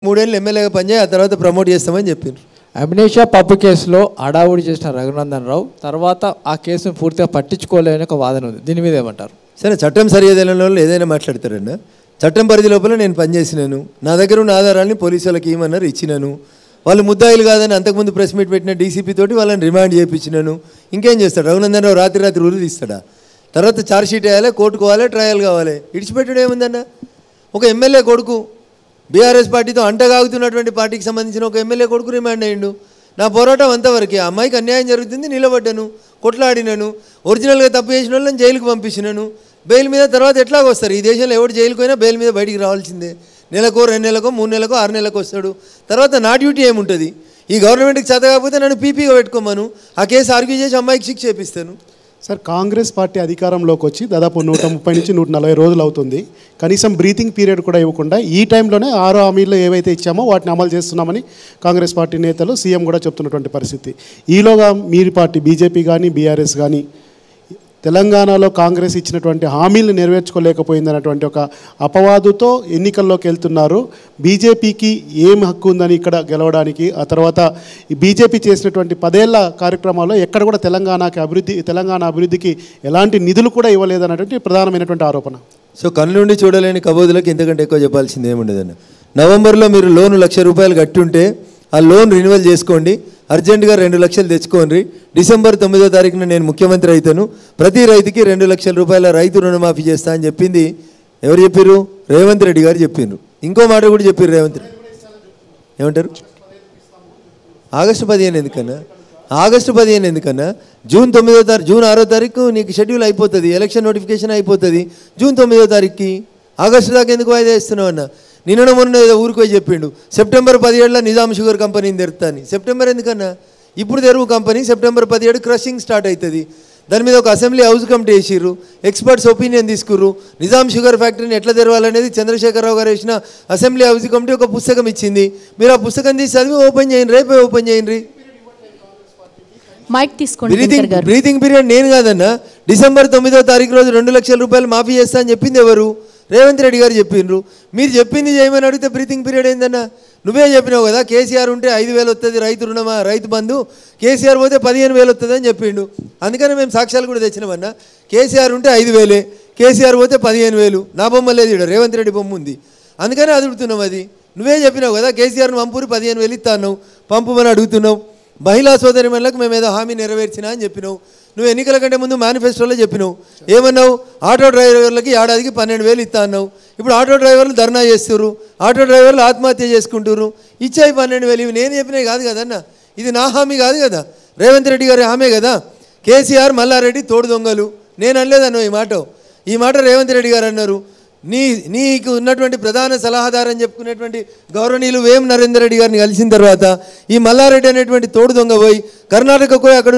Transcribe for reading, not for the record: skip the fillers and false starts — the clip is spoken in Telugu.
3 ఏళ్ళు ఎమ్మెల్యేగా పనిచేయి, ఆ తర్వాత ప్రమోట్ చేస్తామని చెప్పారు. అమ్నేషియా పప్పు కేసులో అడావుడి చేసిన రఘునందన్ రావు తర్వాత ఆ కేసును పూర్తిగా పట్టించుకోలేని ఒక వాదన ఉంది. దీని మీద ఏమంటారు? సరే, చట్టం సరిహద్దుల వాళ్ళు ఏదైనా మాట్లాడతారన్న. చట్టం పరిధి లోపల నేను పనిచేసినాను. నా దగ్గర ఉన్న ఆధారాన్ని పోలీసు వాళ్ళకి ఇవ్వమన్నారు, ఇచ్చినాను. వాళ్ళు ముద్దాయిలు కాదని అంతకుముందు ప్రెస్ మీట్ పెట్టిన డీసీపీ తోటి వాళ్ళని రిమాండ్ చేయించినాను. ఇంకేం చేస్తాడు రఘునందన్ రావు? రాత్రి ఉరి తీస్తాడా? తర్వాత ఛార్జ్షీట్ వేయాలి, కోర్టుకోవాలి, ట్రయల్ కావాలి. ఇడిచిపెట్టడం ఏముందన్న? ఒక ఎమ్మెల్యే కొడుకు బీఆర్ఎస్ పార్టీతో అంటగాగుతున్నటువంటి పార్టీకి సంబంధించిన ఒక ఎమ్మెల్యే కొడుకు రిమాండ్ అయ్యిండు. నా పోరాటం అంతవరకే. ఆ అమ్మాయికి అన్యాయం జరుగుతుంది, నిలబడ్డాను, కొట్లాడినాను. ఒరిజినల్గా తప్పు చేసిన వాళ్ళని జైలుకు పంపించినాను. బెయిల్ మీద తర్వాత ఎట్లాగ వస్తారు? ఈ దేశంలో ఎవరు జైలుకు అయినా బెయిల్ మీద బయటికి రావాల్సిందే. నెలకో 2 నెలలకో 3 నెలలకో 6 నెలలకు వస్తాడు. తర్వాత నా డ్యూటీ ఏముంటుంది? ఈ గవర్నమెంట్కి చేత కాకపోతే నన్ను పీపీగా పెట్టుకోమను, ఆ కేసు ఆర్గ్యూ చేసి అమ్మాయికి శిక్ష చేపిస్తాను. సార్, కాంగ్రెస్ పార్టీ అధికారంలోకి వచ్చి దాదాపు 130 నుంచి 140 రోజులు అవుతుంది. కనీసం బ్రీతింగ్ పీరియడ్ కూడా ఇవ్వకుండా ఈ టైంలోనే 6 హామీలు ఏవైతే ఇచ్చామో వాటిని అమలు చేస్తున్నామని కాంగ్రెస్ పార్టీ నేతలు, సీఎం కూడా చెప్తున్నటువంటి పరిస్థితి. ఈలోగా మీరు పార్టీ బీజేపీ కానీ బీఆర్ఎస్ కానీ తెలంగాణలో కాంగ్రెస్ ఇచ్చినటువంటి హామీలను నెరవేర్చుకోలేకపోయిందన్నటువంటి ఒక అపవాదుతో ఎన్నికల్లోకి వెళ్తున్నారు. బీజేపీకి ఏం హక్కు ఉందని ఇక్కడ గెలవడానికి? ఆ తర్వాత ఈ బీజేపీ చేసినటువంటి 10 ఏళ్ల కార్యక్రమాల్లో ఎక్కడ కూడా తెలంగాణ అభివృద్ధికి ఎలాంటి నిధులు కూడా ఇవ్వలేదన్నటువంటి ప్రధానమైనటువంటి ఆరోపణ. సో కళ్ళుండి చూడలేని కబోదులకు ఇంతకంటే ఎక్కువ చెప్పాల్సింది ఏముండదన్న. నవంబర్లో మీరు లోన్ ₹1,00,000 కట్టి ఉంటే ఆ లోన్ రెన్యువల్ చేసుకోండి, అర్జెంటుగా 2 లక్షలు తెచ్చుకోండి. డిసెంబర్ 9వ తారీఖున నేను ముఖ్యమంత్రి అవుతాను, ప్రతి రైతుకి ₹2,00,000 రైతు రుణమాఫీ చేస్తా అని చెప్పింది ఎవరు చెప్పారు? రేవంత్ రెడ్డి గారు చెప్పిండ్రు. ఇంకో మాట కూడా చెప్పారు రేవంత్ రెడ్డి. ఏమంటారు? ఆగస్టు 15 ఎందుకన్నా? ఆగస్టు 15 ఎందుకన్నా? జూన్ 6వ తారీఖు నీకు షెడ్యూల్ అయిపోతుంది, ఎలక్షన్ నోటిఫికేషన్ అయిపోతుంది. జూన్ 9వ తారీఖుకి ఆగస్టు దాకా ఎందుకు వాయిదా ఇస్తున్నావు అన్న? నిన్న మొన్న ఏదో ఊరికి పోయి చెప్పిండు సెప్టెంబర్ 17 నిజాం షుగర్ కంపెనీని తెరుతా అని. సెప్టెంబర్ ఎందుకన్నా? ఇప్పుడు తెరువు కంపెనీ. సెప్టెంబర్ 17 క్రషింగ్ స్టార్ట్ అవుతుంది. దాని మీద ఒక అసెంబ్లీ హౌస్ కమిటీ వేసిర్రు, ఎక్స్పర్ట్స్ ఒపీనియన్ తీసుకుర్రు. నిజాం షుగర్ ఫ్యాక్టరీని ఎట్లా తెరవాలనేది చంద్రశేఖరరావు గారు వేసిన అసెంబ్లీ హౌస్ కమిటీ ఒక పుస్తకం ఇచ్చింది. మీరు ఆ పుస్తకం తీసి చదివి ఓపెన్ చేయండి, రేపే ఓపెన్ చేయండి. బ్రీతింగ్ పీరియడ్ నేను కాదన్నా. డిసెంబర్ 9వ తారీఖు రోజు ₹2,00,000 మాఫీ చేస్తా అని చెప్పింది ఎవరు? రేవంత్ రెడ్డి గారు చెప్పిండ్రు. మీరు చెప్పింది చేయమని అడిగితే బ్రీతింగ్ పీరియడ్ ఏందన్నా? నువ్వే చెప్పినావు కదా, కేసీఆర్ ఉంటే 5,000 వస్తుంది రైతు రుణమా, రైతు బంధు. కేసీఆర్ పోతే 15,000 వస్తుంది అని చెప్పిండు. అందుకని మేము సాక్ష్యాలు కూడా తెచ్చినామన్నా. కేసీఆర్ ఉంటే 5,000, కేసీఆర్ పోతే 15,000. నా బొమ్మ లేదు, ఇక్కడ రేవంత్ రెడ్డి బొమ్మ ఉంది. అందుకని అడుగుతున్నాం. అది నువ్వే చెప్పినావు కదా, కేసీఆర్ను పంపూరి 15,000 ఇస్తాను, పంపమని అడుగుతున్నావు. మహిళా సోదరిమణులకు మేము ఏదో హామీ నెరవేర్చినా అని చెప్పినావు. నువ్వు ఎన్నికల కంటే ముందు మేనిఫెస్టోలో చెప్పినావు. ఏమన్నావు? ఆటో డ్రైవర్లకి ఏడాదికి 12,000 ఇస్తా అన్నావు. ఇప్పుడు ఆటో డ్రైవర్లు ధర్నా చేస్తున్నారు, ఆటో డ్రైవర్లు ఆత్మహత్య చేసుకుంటున్నారు. ఇచ్చాయి 12,000. ఇవి నేను చెప్పినవి కాదు కదన్న, ఇది నా హామీ కాదు కదా, రేవంత్ రెడ్డి గారి హామీ కదా. కేసీఆర్ మల్లారెడ్డి తోడు దొంగలు నేను అనలేదన్న. ఈ మాట రేవంత్ రెడ్డి గారు అన్నారు. నీకు ఉన్నటువంటి ప్రధాన సలహాదారని చెప్పుకునేటువంటి గౌరవనీయులు వేం నరేందర్ రెడ్డి గారిని కలిసిన తర్వాత ఈ మల్లారెడ్డి అనేటువంటి తోడు దొంగ పోయి కర్ణాటకకు పోయి అక్కడ